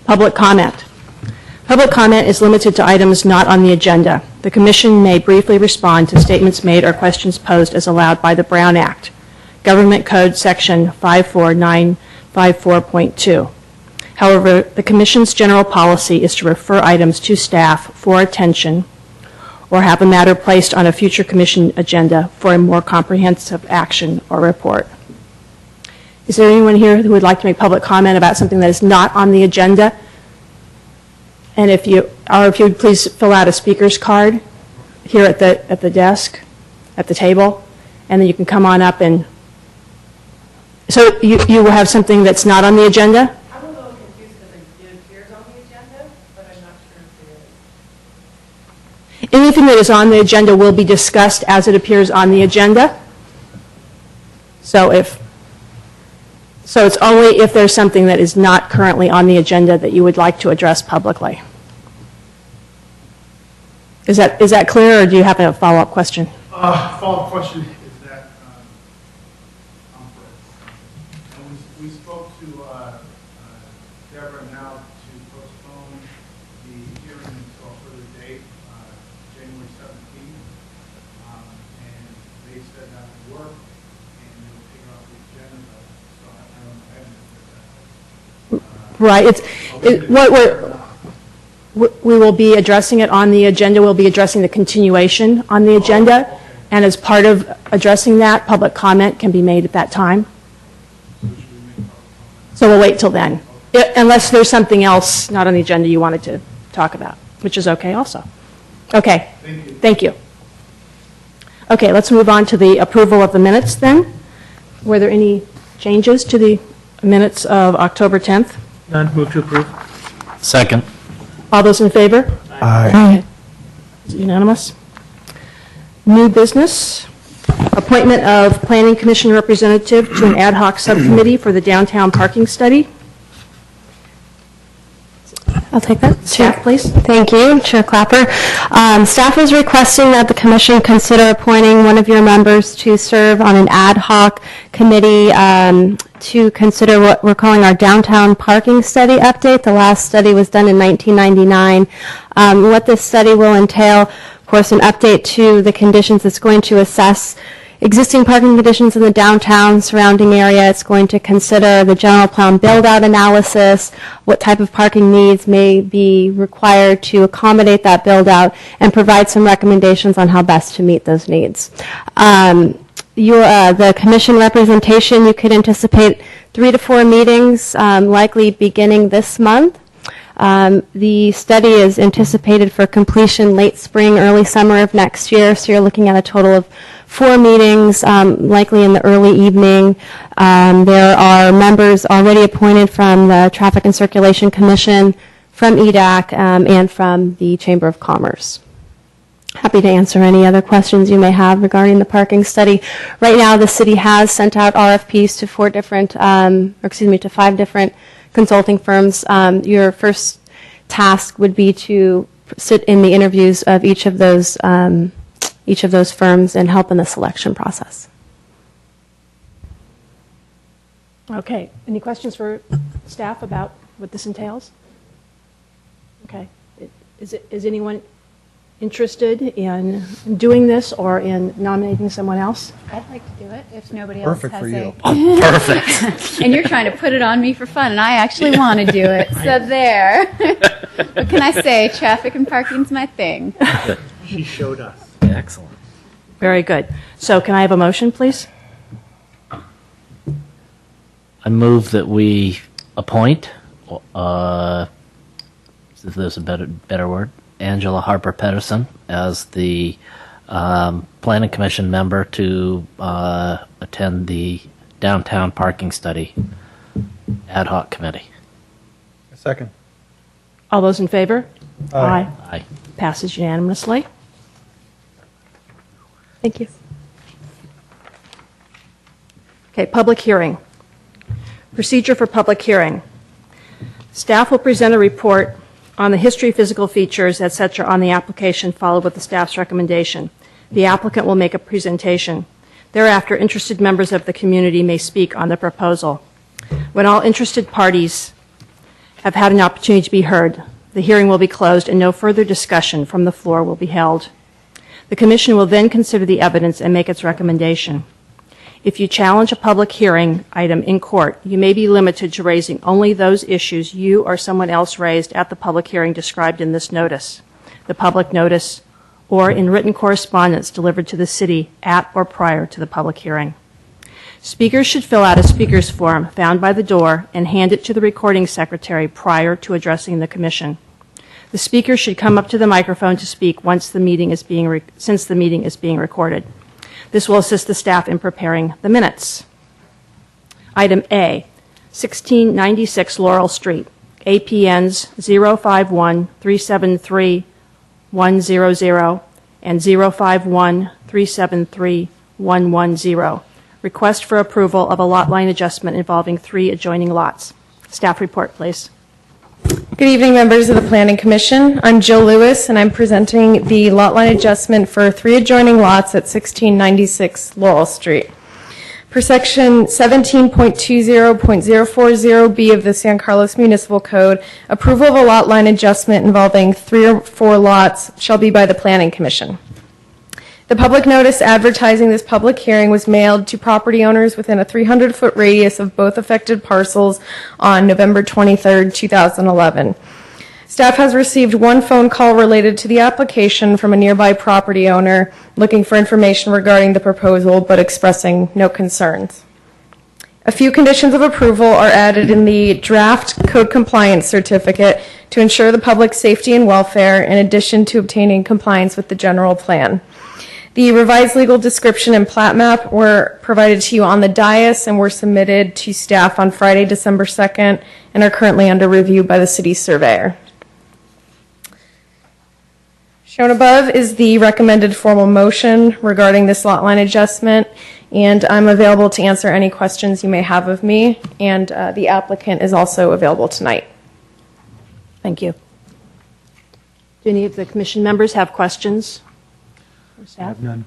Public comment. Public comment is limited to items not on the agenda. The Commission may briefly respond to statements made or questions posed as allowed by the Brown Act, Government Code Section 54954.2. However, the Commission's general policy is to refer items to staff for attention or have a matter placed on a future Commission agenda for a more comprehensive action or report. Is there anyone here who would like to make public comment about something that is not on the agenda? And if you would please fill out a speaker's card here at the desk, at the table, and then you can come on up and. So you will have something that's not on the agenda? I'm a little confused because it appears on the agenda, but I'm not sure if it is. Anything that is on the agenda will be discussed as it appears on the agenda. So it's only if there's something that is not currently on the agenda that you would like to address publicly. Is that clear, or do you have a follow-up question? Follow-up question is that we spoke to Deborah now to postpone the hearing until a further date, January 17th, and they said that would work, and they would take it off the agenda, so I don't know. We will be addressing it on the agenda. We'll be addressing the continuation on the agenda. And as part of addressing that, public comment can be made at that time. So we'll wait till then. Unless there's something else not on the agenda you wanted to talk about, which is okay also. Okay. Thank you. Okay, let's move on to the approval of the minutes then. Were there any changes to the minutes of October 10th? None. Move to approve. Second. All those in favor? Aye. Is it unanimous? New business, appointment of Planning Commission representative to an ad hoc subcommittee for the downtown parking study. I'll take that. Staff, please. Thank you, Chair Clapper. Staff is requesting that the Commission consider appointing one of your members to serve on an ad hoc committee to consider what we're calling our downtown parking study update. The last study was done in 1999. What this study will entail, of course, an update to the conditions. It's going to assess existing parking conditions in the downtown surrounding area. It's going to consider the general plan build-out analysis, what type of parking needs may be required to accommodate that build-out, and provide some recommendations on how best to meet those needs. The Commission representation, you could anticipate 3 to 4 meetings, likely beginning this month. The study is anticipated for completion late spring, early summer of next year, so you're looking at a total of 4 meetings, likely in the early evening. There are members already appointed from the Traffic and Circulation Commission, from EDAC, and from the Chamber of Commerce. Happy to answer any other questions you may have regarding the parking study. Right now, the city has sent out RFPs to 5 different consulting firms. Your first task would be to sit in the interviews of each of those firms and help in the selection process. Okay. Any questions for staff about what this entails? Okay. Is anyone interested in doing this or in nominating someone else? I'd like to do it if nobody else has you. Perfect. And you're trying to put it on me for fun, and I actually want to do it. So there. What can I say? Traffic and parking's my thing. She showed us. Excellent. Very good. So can I have a motion, please? I move that we appoint, if there's a better word, Angela Harper Pedersen as the Planning Commission member to attend the downtown parking study ad hoc committee. A second. All those in favor? Aye. Aye. Passes unanimously. Thank you. Okay, public hearing. Procedure for public hearing. Staff will present a report on the history, physical features, etc. on the application, followed with the staff's recommendation. The applicant will make a presentation. Thereafter, interested members of the community may speak on the proposal. When all interested parties have had an opportunity to be heard, the hearing will be closed and no further discussion from the floor will be held. The Commission will then consider the evidence and make its recommendation. If you challenge a public hearing item in court, you may be limited to raising only those issues you or someone else raised at the public hearing described in this notice, the public notice, or in written correspondence delivered to the city at or prior to the public hearing. Speakers should fill out a speaker's form found by the door and hand it to the recording secretary prior to addressing the Commission. The speaker should come up to the microphone to speak since the meeting is being recorded. This will assist the staff in preparing the minutes. Item A, 1696 Laurel Street, APNs 051-373-100 and 051-373-110. Request for approval of a lot line adjustment involving 3 adjoining lots. Staff report, please. Good evening, members of the Planning Commission. I'm Jill Lewis, and I'm presenting the lot line adjustment for 3 adjoining lots at 1696 Laurel Street. Per section 17.20.040B of the San Carlos Municipal Code, approval of a lot line adjustment involving 3 or 4 lots shall be by the Planning Commission. The public notice advertising this public hearing was mailed to property owners within a 300-foot radius of both affected parcels on November 23, 2011. Staff has received 1 phone call related to the application from a nearby property owner looking for information regarding the proposal but expressing no concerns. A few conditions of approval are added in the draft code compliance certificate to ensure the public's safety and welfare in addition to obtaining compliance with the general plan. The revised legal description and plat map were provided to you on the dais and were submitted to staff on Friday, December 2nd, and are currently under review by the city surveyor. Shown above is the recommended formal motion regarding this lot line adjustment, and I'm available to answer any questions you may have of me, and the applicant is also available tonight. Thank you. Do any of the Commission members have questions? I have none.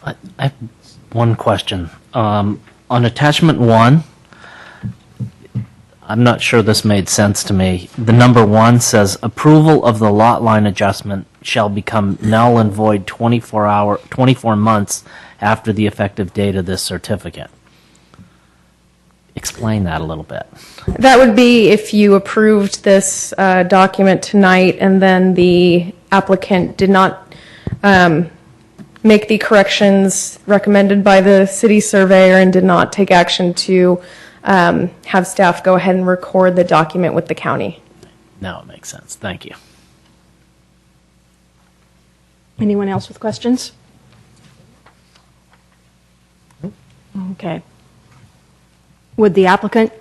I have one question. On attachment 1, I'm not sure this made sense to me. The number 1 says approval of the lot line adjustment shall become null and void 24 months after the effective date of this certificate. Explain that a little bit. That would be if you approved this document tonight and then the applicant did not make the corrections recommended by the city surveyor and did not take action to have staff go ahead and record the document with the county. Now it makes sense. Thank you. Anyone else with questions? Okay. Would the applicant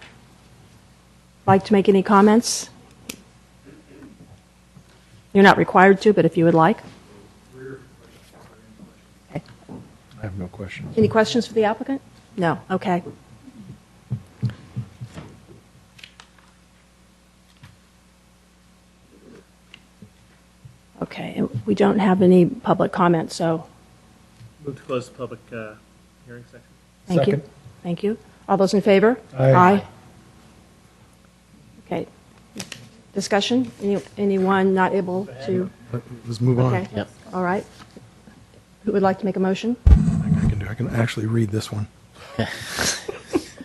like to make any comments? You're not required to, but if you would like. I have no questions. Any questions for the applicant? No. Okay. Okay. And we don't have any public comment, so Move to close the public hearing section. thank you. Second. Thank you. All those in favor? Aye. Okay. Discussion? Anyone not able to? Let's move on. Okay. Yep. All right. Who would like to make a motion? I can actually read this one.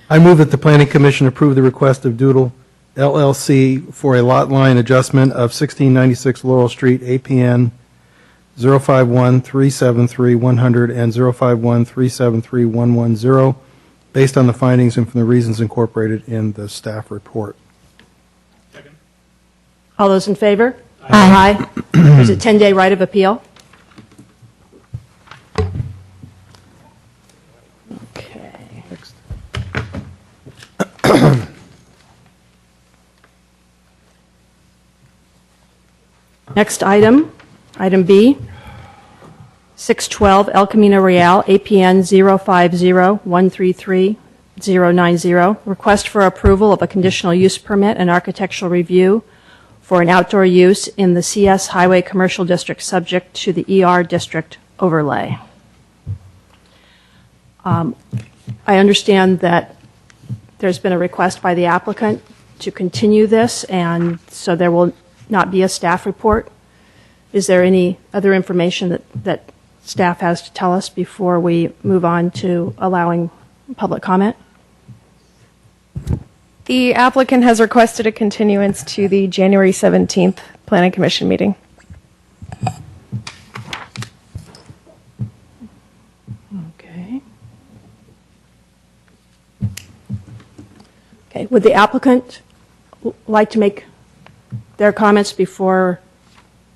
I move that the Planning Commission approve the request of Doodle LLC for a lot line adjustment of 1696 Laurel Street, APN 051-373-100 and 051-373-110, based on the findings and from the reasons incorporated in the staff report. All those in favor? Aye. There's a 10-day right of appeal. Okay. Next. Next item, item B, 612 El Camino Real, APN 050-133-090. Request for approval of a conditional use permit and architectural review for an outdoor use in the CS Highway Commercial District subject to the ER District overlay. I understand that there's been a request by the applicant to continue this, and so there will not be a staff report. Is there any other information that staff has to tell us before we move on to allowing public comment? The applicant has requested a continuance to the January 17th Planning Commission meeting. Okay. Okay, would the applicant like to make their comments before,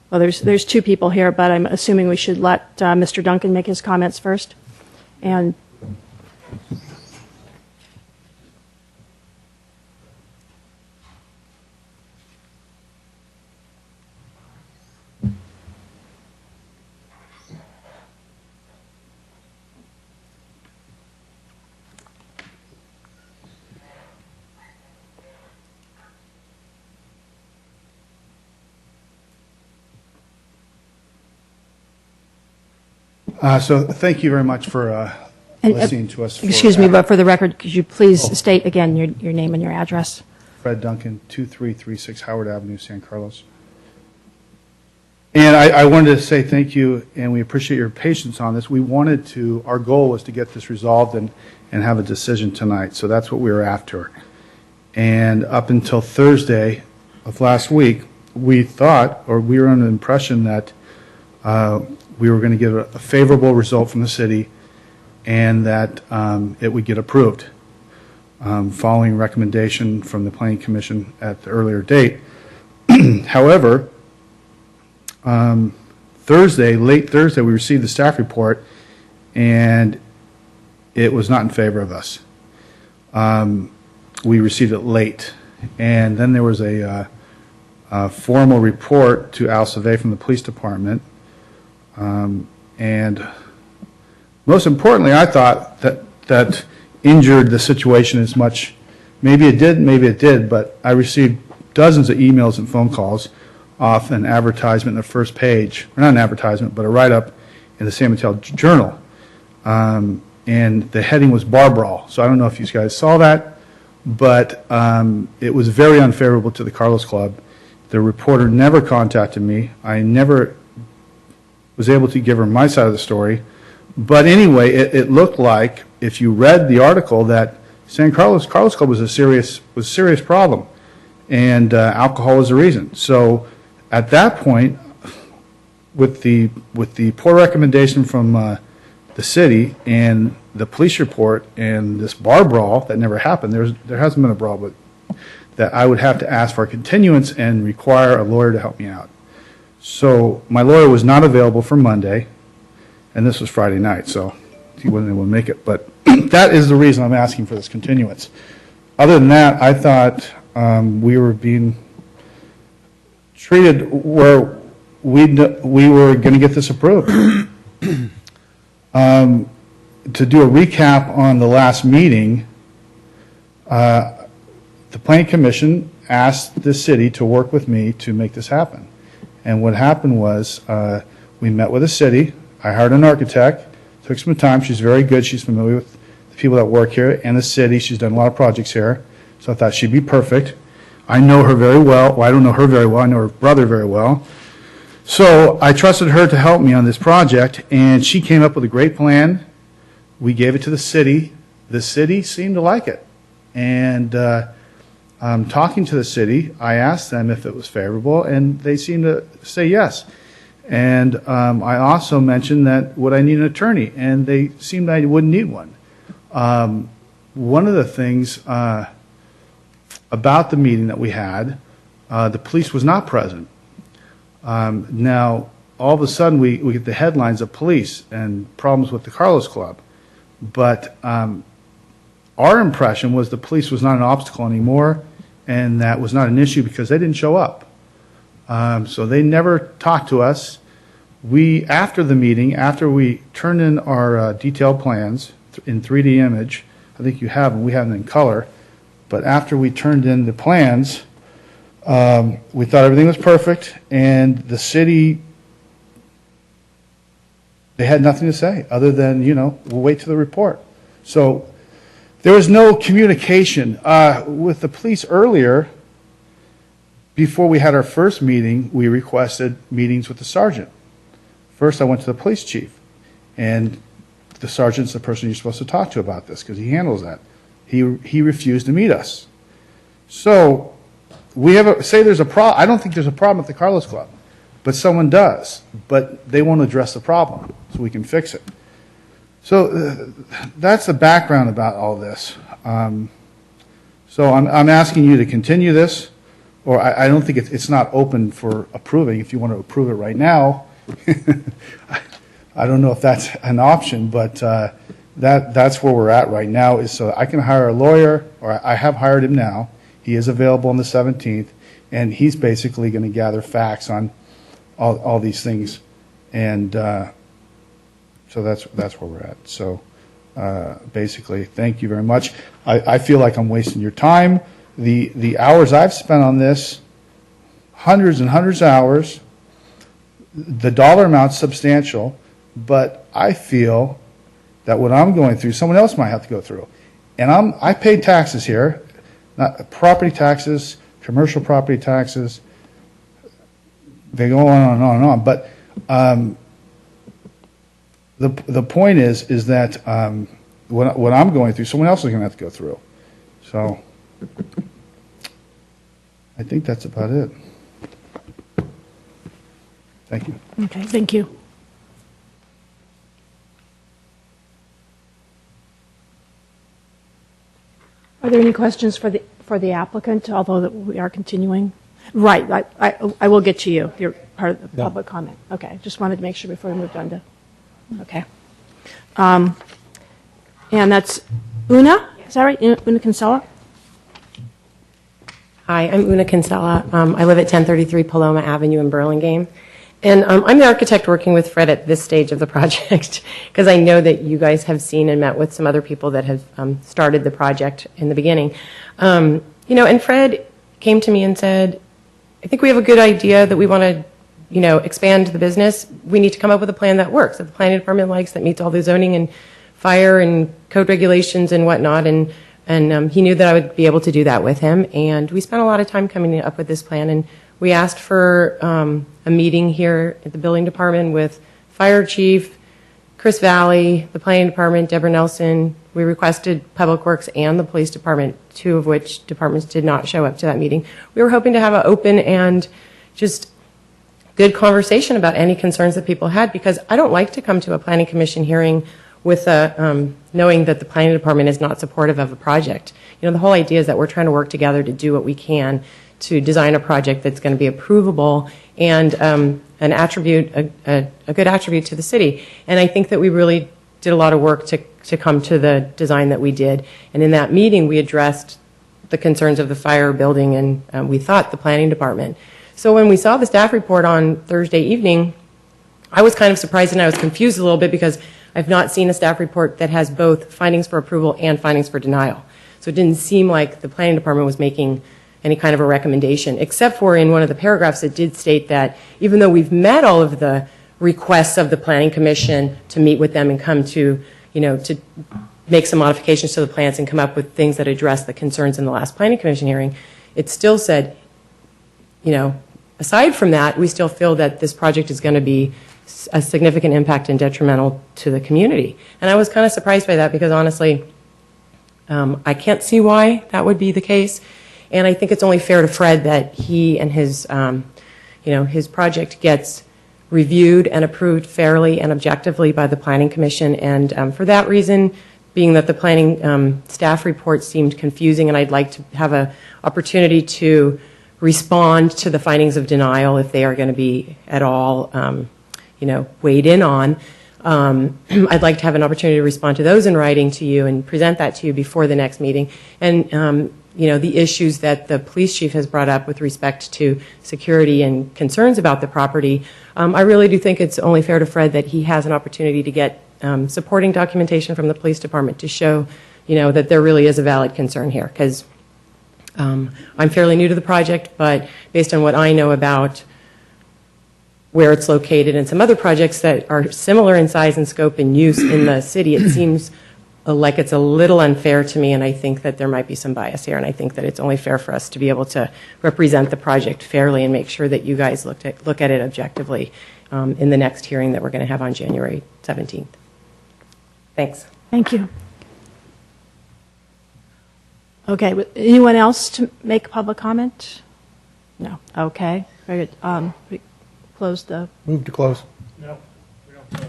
well, there's two people here, but I'm assuming we should let Mr. Duncan make his comments first. And So thank you very much for listening to us. excuse me, but for the record, could you please state again your name and your address? Fred Duncan, 2336 Howard Avenue, San Carlos. And I wanted to say thank you, and we appreciate your patience on this. Our goal was to get this resolved and have a decision tonight, so that's what we were after. And up until Thursday of last week, we thought, or we were under the impression that we were going to get a favorable result from the city and that it would get approved following recommendation from the Planning Commission at the earlier date. However, late Thursday, we received the staff report and it was not in favor of us. We received it late, and then there was a formal report to Al Savay from the police department. And most importantly, I thought that injured the situation as much. Maybe it did, but I received dozens of emails and phone calls off an advertisement in the first page, or not an advertisement, but a write-up in the San Mateo Journal. And the heading was bar brawl. So I don't know if you guys saw that, but it was very unfavorable to the Carlos Club. The reporter never contacted me. I never was able to give her my side of the story. But anyway, it looked like, if you read the article, that San Carlos Club was a serious problem, and alcohol was the reason. So at that point, with the poor recommendation from the city and the police report and this bar brawl that never happened, there hasn't been a brawl, but that I would have to ask for a continuance and require a lawyer to help me out. So my lawyer was not available for Monday, and this was Friday night, so he wasn't able to make it. But that is the reason I'm asking for this continuance. Other than that, I thought we were being treated where we were going to get this approved. To do a recap on the last meeting, the Planning Commission asked the city to work with me to make this happen. And what happened was we met with the city. I hired an architect. Took some time. She's very good. She's familiar with the people that work here and the city. She's done a lot of projects here. So I thought she'd be perfect. I know her very well. Well, I don't know her very well. I know her brother very well. So I trusted her to help me on this project, and she came up with a great plan. We gave it to the city. The city seemed to like it. And talking to the city, I asked them if it was favorable, and they seemed to say yes. And I also mentioned that would I need an attorney, and they seemed I wouldn't need one. One of the things about the meeting that we had, the police was not present. Now, all of a sudden, we get the headlines of police and problems with the Carlos Club. But our impression was the police was not an obstacle anymore, and that was not an issue because they didn't show up. So they never talked to us. After the meeting, after we turned in our detailed plans in 3D image, I think you have them, we have them in color, but after we turned in the plans, we thought everything was perfect, and the city, they had nothing to say other than, we'll wait till the report. So There was no communication with the police earlier. Before we had our first meeting, we requested meetings with the sergeant. First, I went to the police chief, and the sergeant's the person you're supposed to talk to about this because he handles that. He refused to meet us. So we have say there's a problem. I don't think there's a problem at the Carlos Club, but someone does. But they won't address the problem, so we can fix it. So that's the background about all this. So I'm asking you to continue this, or I don't think it's not open for approving. If you want to approve it right now, I don't know if that's an option, but that's where we're at right now. Is so I can hire a lawyer, or I have hired him now. He is available on the 17th, and he's basically going to gather facts on all these things, and so that's where we're at. So basically, thank you very much. I feel like I'm wasting your time. The hours I've spent on this, hundreds and hundreds of hours, the dollar amount's substantial, but I feel that what I'm going through, someone else might have to go through. And I paid taxes here, not property taxes, commercial property taxes. They go on and on and on. But the point is that what I'm going through, someone else is going to have to go through. So I think that's about it. Thank you. Okay, thank you. Are there any questions for the applicant, although that we are continuing? Right, I will get to you. You're part of the public comment. Okay, just wanted to make sure before we moved on to, okay. And that's Una, is that right? Una Kinsella? Hi, I'm Una Kinsella. I live at 1033 Paloma Avenue in Burlingame. And I'm the architect working with Fred at this stage of the project because I know that you guys have seen and met with some other people that have started the project in the beginning. And Fred came to me and said, I think we have a good idea that we want to, expand the business. We need to come up with a plan that works, that the planning department likes, that meets all the zoning and fire and code regulations and whatnot. And he knew that I would be able to do that with him. And we spent a lot of time coming up with this plan. And we asked for a meeting here at the building department with fire chief, Chris Valley, the planning department, Deborah Nelson. We requested Public Works and the police department, two of which departments did not show up to that meeting. We were hoping to have an open and just good conversation about any concerns that people had, because I don't like to come to a planning commission hearing with knowing that the planning department is not supportive of a project. The whole idea is that we're trying to work together to do what we can to design a project that's going to be approvable and a good attribute to the city. And I think that we really did a lot of work to come to the design that we did. And in that meeting, we addressed the concerns of the fire building and we thought the planning department. So when we saw the staff report on Thursday evening, I was kind of surprised and I was confused a little bit because I've not seen a staff report that has both findings for approval and findings for denial. So it didn't seem like the planning department was making any kind of a recommendation, except for in one of the paragraphs it did state that even though we've met all of the requests of the planning commission to meet with them and come to, to make some modifications to the plans and come up with things that address the concerns in the last planning commission hearing, it still said, aside from that, we still feel that this project is going to be a significant impact and detrimental to the community. And I was kind of surprised by that because honestly, I can't see why that would be the case. And I think it's only fair to Fred that he and his, his project gets reviewed and approved fairly and objectively by the Planning Commission. And for that reason, being that the planning staff report seemed confusing, and I'd like to have an opportunity to respond to the findings of denial if they are going to be at all, weighed in on. I'd like to have an opportunity to respond to those in writing to you and present that to you before the next meeting. And the issues that the police chief has brought up with respect to security and concerns about the property, I really do think it's only fair to Fred that he has an opportunity to get supporting documentation from the police department to show, that there really is a valid concern here. Because I'm fairly new to the project, but based on what I know about where it's located and some other projects that are similar in size and scope and use in the city, it seems like it's a little unfair to me, and I think that there might be some bias here, and I think that it's only fair for us to be able to represent the project fairly and make sure that you guys look at it objectively in the next hearing that we're going to have on January 17th. Thanks. Thank you. Okay, anyone else to make public comment? No. Okay, very good. We close the... Move to close.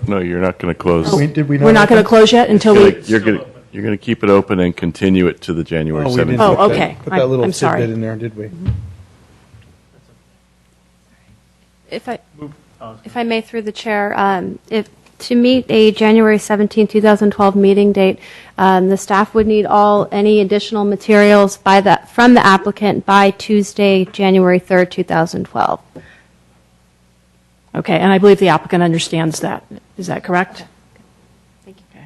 No, you're not going to close. Did we not? We're not going to close yet until we... You're going to keep it open and continue it to the January Oh, we 17th. didn't Oh, put that- okay. Put that little I'm sorry. tidbit in there, did we? If I may, through the chair, if to meet a January 17, 2012 meeting date, the staff would need any additional materials from the applicant by Tuesday, January 3rd, 2012. Okay, and I believe the applicant understands that. Is that correct? Thank you.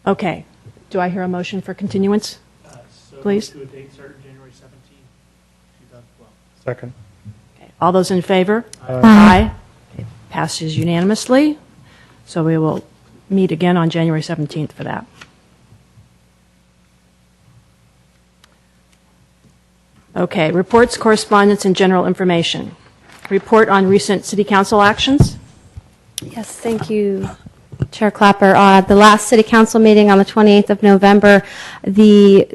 Okay. Do I hear a motion for continuance? Please. To a date certain, January 17, 2012. Second. Okay. All those in favor? Aye. Okay, passes unanimously. So we will meet again on January 17th for that. Okay, reports, correspondence, and general information. Report on recent city council actions. Yes, thank you, Chair Clapper. The last city council meeting on the 28th of November, the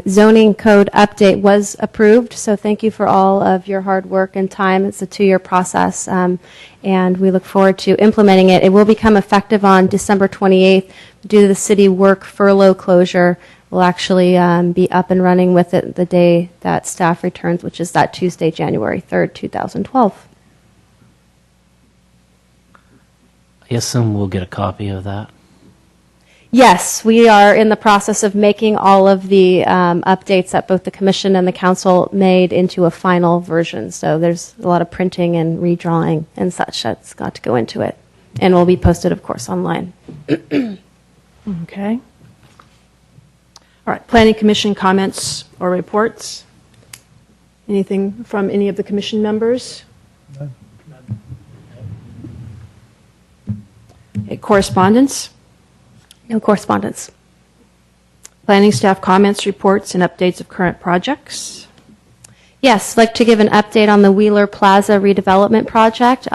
zoning code update was approved, so thank you for all of your hard work and time. It's a 2-year process, and we look forward to implementing it. It will become effective on December 28th due to the city work furlough closure. We'll actually be up and running with it the day that staff returns, which is that Tuesday, January 3rd, 2012. I assume we'll get a copy of that. Yes, we are in the process of making all of the updates that both the commission and the council made into a final version. So there's a lot of printing and redrawing and such that's got to go into it. And will be posted, of course, online. Okay. All right, Planning Commission comments or reports? Anything from any of the commission members? Okay, correspondence? No correspondence. Planning staff comments, reports, and updates of current projects? Yes, I'd like to give an update on the Wheeler Plaza redevelopment project.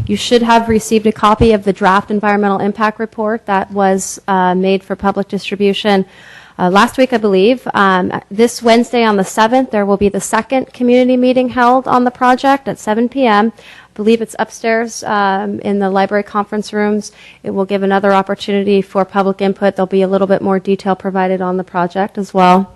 You should have received a copy of the draft environmental impact report that was made for public distribution last week, I believe. This Wednesday on the 7th, there will be the second community meeting held on the project at 7 p.m. I believe it's upstairs in the library conference rooms. It will give another opportunity for public input. There'll be a little bit more detail provided on the project as well.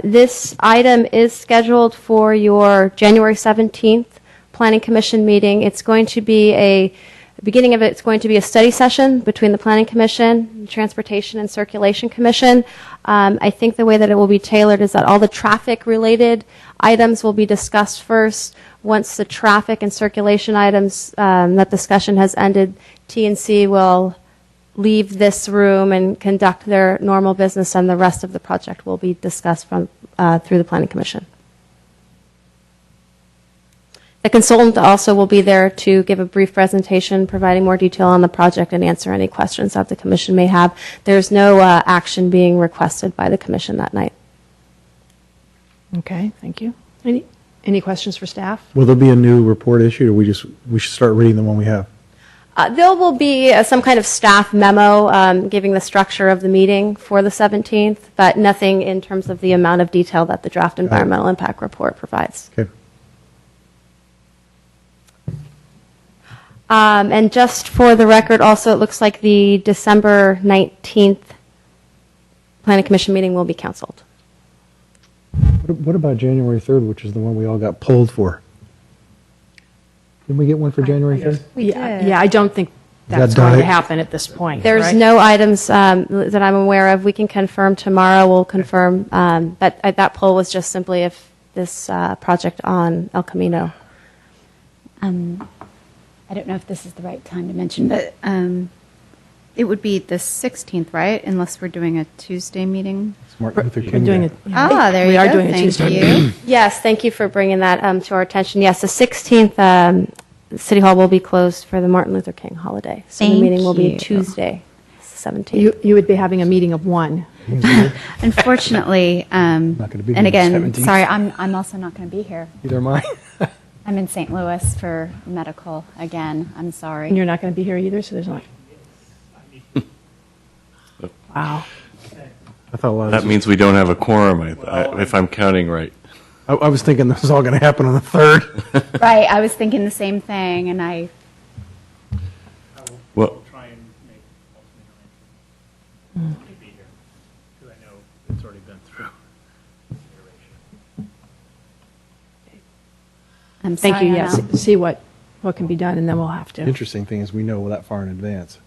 This item is scheduled for your January 17th Planning Commission meeting. It's going to be the beginning of it's going to be a study session between the Planning Commission, Transportation and Circulation Commission. I think the way that it will be tailored is that all the traffic-related items will be discussed first. Once the traffic and circulation items, that discussion has ended, T&C will leave this room and conduct their normal business, and the rest of the project will be discussed through the Planning Commission. The consultant also will be there to give a brief presentation, providing more detail on the project and answer any questions that the Commission may have. There's no action being requested by the Commission that night. Okay, thank you. Any questions for staff? Will there be a new report issued, or we should start reading the one we have? There will be some kind of staff memo giving the structure of the meeting for the 17th, but nothing in terms of the amount of detail that the draft environmental impact report provides. Okay. And just for the record, also, it looks like the December 19th Planning Commission meeting will be canceled. What about January 3rd, which is the one we all got pulled for? Didn't we get one for January 3rd? Yeah, I don't think that's That going to died? happen at this point. There's right? no items that I'm aware of. We can confirm tomorrow. We'll confirm. But that poll was just simply if this project on El Camino. I don't know if this is the right time to mention, but it would be the 16th, right? Unless we're doing a Tuesday meeting. It's Martin Luther We're King doing Day. it. Ah, there you We are go. doing it Thank Tuesday. you. Yes, thank you for bringing that to our attention. Yes, the 16th City Hall will be closed for the Martin Luther King holiday. So the Thank meeting will be you. Tuesday, 17th. You would be having a meeting of one. Unfortunately, Not gonna be here and the again, 17th. sorry, I'm also not going to be here. Either am I. I'm in St. Louis for medical again. I'm sorry. And you're not going to be here either, so there's not. Wow. I thought a lot of That this means we don't have a quorum, if I'm counting right. I was thinking this was all going to happen on the 3rd. Right, I was thinking the same thing, and I Well, Try and make ultimately arrangements. Be here, because I know it's already been through iteration. I'm Thank sorry. you, I'm yes. out. See what can be done, and then we'll have to. Interesting thing is we know that far in advance.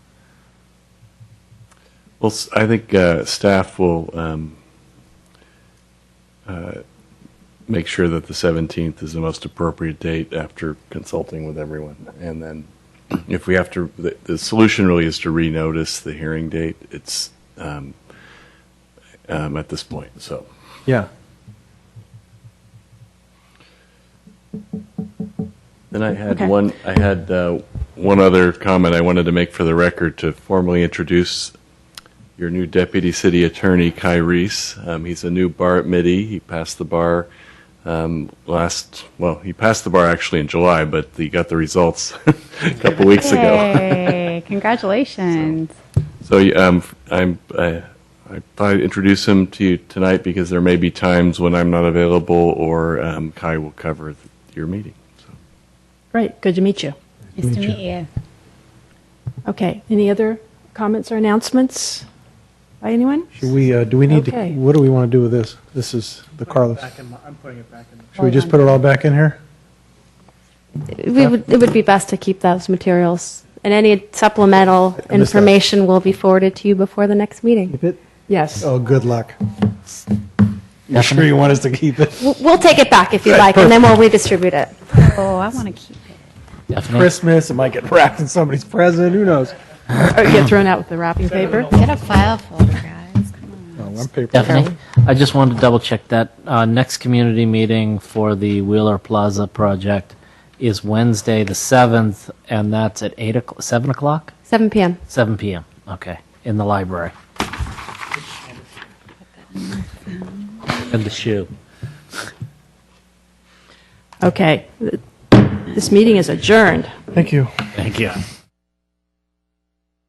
well, I think staff will make sure that the 17th is the most appropriate date after consulting with everyone. And then if we have to, the solution really is to renotice the hearing date. It's at this point, so. Yeah. Then I had Okay. one other comment I wanted to make for the record to formally introduce your new Deputy City Attorney, Kai Reese. He's a new bar at Midi. He passed the bar he passed the bar actually in July, but he got the results a couple weeks ago. Yay, congratulations. So I thought I'd introduce him to you tonight because there may be times when I'm not available or Kai will cover your meeting. So. Great, good to meet you. Nice to meet you. Okay, any other comments or announcements by anyone? Should we, do we need Okay. to, what do we want to do with this? This is the Carlos. I'm putting it back in. Should we just put it all back in here? It would be best to keep those materials, and any supplemental missed that. information will be forwarded to you before the next meeting. Keep it? Yes. Oh, good luck. You sure you want us to keep it? We'll take it back if you'd like, and then we'll redistribute it. Oh, I want to keep it. Stephanie? Christmas, it might get wrapped in somebody's present, who knows? Or get thrown out with the wrapping paper? Get a file folder, guys. Come on. Oh, I'm paper. Stephanie, I just wanted to double check that next community meeting for the Wheeler Plaza project is Wednesday the 7th, and that's at 7 o'clock? 7 p.m. 7 p.m. Okay, in the library. And the shoe. Okay, this meeting is adjourned. Thank you. Thank you.